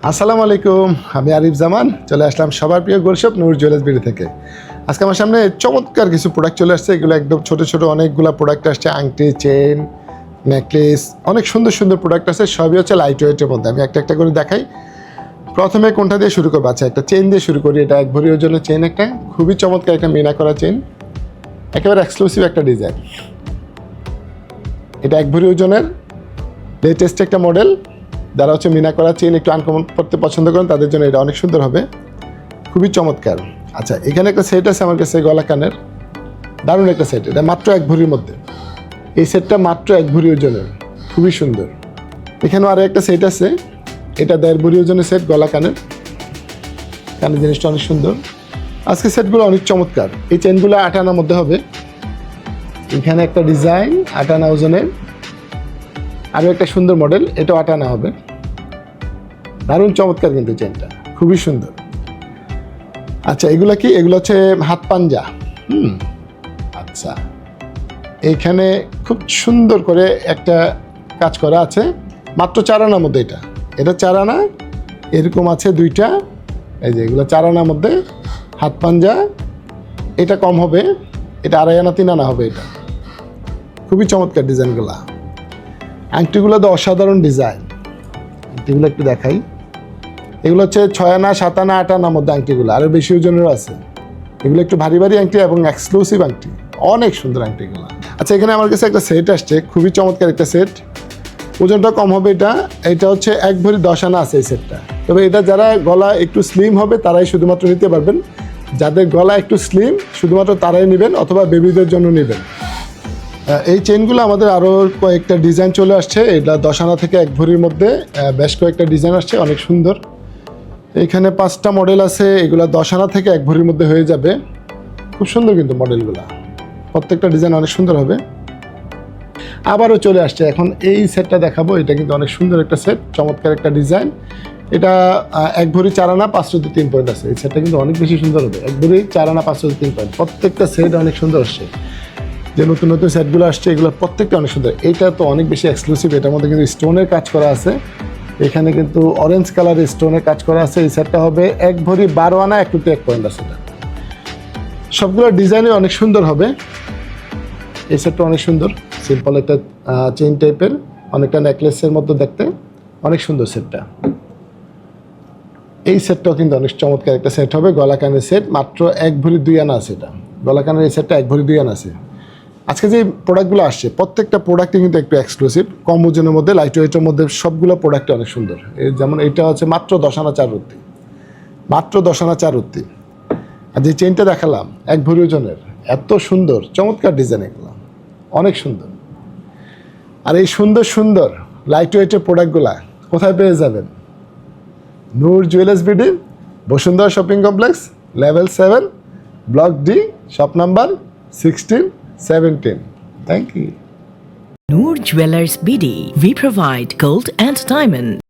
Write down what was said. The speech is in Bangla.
আসসালামু আলাইকুম, আমি আরিফ জামান চলে আসলাম সবার প্রিয় গোল্ড শপ নূর জুয়েলার্স বিডি থেকে। আজকে আমার সামনে চমৎকার কিছু প্রোডাক্ট চলে আসছে। এগুলো একদম ছোট ছোট অনেকগুলো প্রোডাক্ট আসছে, আংটি, চেন, নেকলেস, অনেক সুন্দর সুন্দর প্রোডাক্ট আছে। সবই হচ্ছে লাইট ওয়েটের মধ্যে। আমি একটা একটা করে দেখাই। প্রথমে কোনটা দিয়ে শুরু করবো? আচ্ছা, একটা চেন দিয়ে শুরু করি। এটা 1 ভরি ওজনের চেন, একটা খুবই চমৎকার একটা মিনা করা চেন, একেবারে এক্সক্লুসিভ একটা ডিজাইন। এটা 1 ভরি ওজনের লেটেস্ট একটা মডেল। যারা হচ্ছে মিনা করা চেন একটু আনকমন করতে পছন্দ করেন তাদের জন্য এটা অনেক সুন্দর হবে, খুবই চমৎকার। আচ্ছা, এখানে একটা সেট আছে আমার কাছে, গলা কানের, দারুণ একটা সেট। এটা মাত্র 1 ভরির মধ্যে। এই সেটটা মাত্র 1 ভরি ওজনের, খুবই সুন্দর। এখানেও আরও একটা সেট আছে, এটা 1.5 ভরি ওজনের সেট, গলা কানের জিনিসটা অনেক সুন্দর। আজকে সেটগুলো অনেক চমৎকার। এই চেনগুলো 8 আনার মধ্যে হবে। এখানে একটা ডিজাইন 8 আনা ওজনের, আরও একটা সুন্দর মডেল, এটাও 8 আনা হবে। দারুণ চমৎকার কিন্তু চেনটা, খুবই সুন্দর। আচ্ছা, এগুলো কি? এগুলো হচ্ছে হাত পাঞ্জা। আচ্ছা, এইখানে খুব সুন্দর করে একটা কাজ করা আছে, মাত্র 4 আনার মধ্যে। এটা 4 আনা, এরকম আছে 2টা। এই যে এগুলো 4 আনার মধ্যে হাত পাঞ্জা। এটা কম হবে, এটা 2.5 আনা 3 আনা হবে। এটা খুবই চমৎকার ডিজাইনগুলা। আংটিগুলো তো অসাধারণ ডিজাইন। আংটিগুলো একটু দেখাই। এগুলো হচ্ছে 6 আনা, 7 আনা, 8 আনার মধ্যে আংটিগুলো, আরও বেশি ওজনেরও আছে। এগুলো একটু ভারী ভারী আংটি এবং এক্সক্লুসিভ আংটি, অনেক সুন্দর আংটিগুলো। আচ্ছা, এখানে আমার কাছে একটা সেট আসছে, খুবই চমৎকার একটা সেট। ওজনটা কম হবে। এটা হচ্ছে 1 ভরি 10 আনা আছে এই সেটটা। তবে এটা যারা গলা একটু স্লিম হবে তারাই শুধুমাত্র নিতে পারবেন। যাদের গলা একটু স্লিম শুধুমাত্র তারাই নেবেন, অথবা বেবিদের জন্য নেবেন। এই চেনগুলো আমাদের আরও কয়েকটা ডিজাইন চলে আসছে। এটা 10 আনা থেকে 1 ভরির মধ্যে বেশ কয়েকটা ডিজাইন আসছে, অনেক সুন্দর। এখানে 5টা মডেল আছে। এগুলো 10 আনা থেকে 1 ভরির মধ্যে হয়ে যাবে। খুব সুন্দর কিন্তু মডেলগুলো, প্রত্যেকটা ডিজাইন অনেক সুন্দর হবে। আবারও চলে আসছে, এখন এই সেটটা দেখাবো। এটা কিন্তু অনেক সুন্দর একটা সেট, চমৎকার একটা ডিজাইন। এটা 1 ভরি 4 আনা 503 পয়েন্ট আছে। এই সেটটা কিন্তু অনেক বেশি সুন্দর হবে। 1 ভরি 4 আনা 503 পয়েন্ট, প্রত্যেকটা সেট অনেক সুন্দর আসছে। যে নতুন নতুন সেটগুলো আসছে এগুলো প্রত্যেকটা অনেক সুন্দর। এইটা তো অনেক বেশি এক্সক্লুসিভ। এটার মধ্যে কিন্তু স্টোনের কাজ করা আছে। এখানে কিন্তু অরেঞ্জ কালারের স্টোনের কাজ করা আছে। এই সেটটা হবে 1 ভরি 12 আনা 1 পয়েন্ট আছে। এটা সবগুলো ডিজাইনে অনেক সুন্দর হবে। এই সেটটা অনেক সুন্দর, সিম্পল একটা চেইন টাইপের, অনেকটা নেকলেসের মতো দেখতে, অনেক সুন্দর সেটটা। এই সেটটাও কিন্তু অনেক চমৎকার একটা সেট হবে, গলা কানের সেট, মাত্র 1 ভরি 2 আনা আছে। এটা গলা কানের এই সেটটা 1 ভরি 2 আনা আছে। আজকে যে প্রোডাক্টগুলো আসছে প্রত্যেকটা প্রোডাক্টই কিন্তু একটু এক্সক্লুসিভ, কম ওজনের মধ্যে, লাইট ওয়েটের মধ্যে, সবগুলো প্রোডাক্টই অনেক সুন্দর। যেমন এইটা হচ্ছে মাত্র 10 আনা 4 রত্তি, মাত্র 10 আনা 4 রত্তি। আর যে চেনটা দেখালাম 1 ভরি ওজনের, এত সুন্দর চমৎকার ডিজাইন, এগুলো অনেক সুন্দর। আর এই সুন্দর সুন্দর লাইট ওয়েটের প্রোডাক্টগুলা কোথায় পেয়ে যাবেন? Nur jewellers BD, Bashundhara shopping complex, level 7, block D, shop number 16-17। Thank you. Noor Jewelers BD. We provide gold and diamond.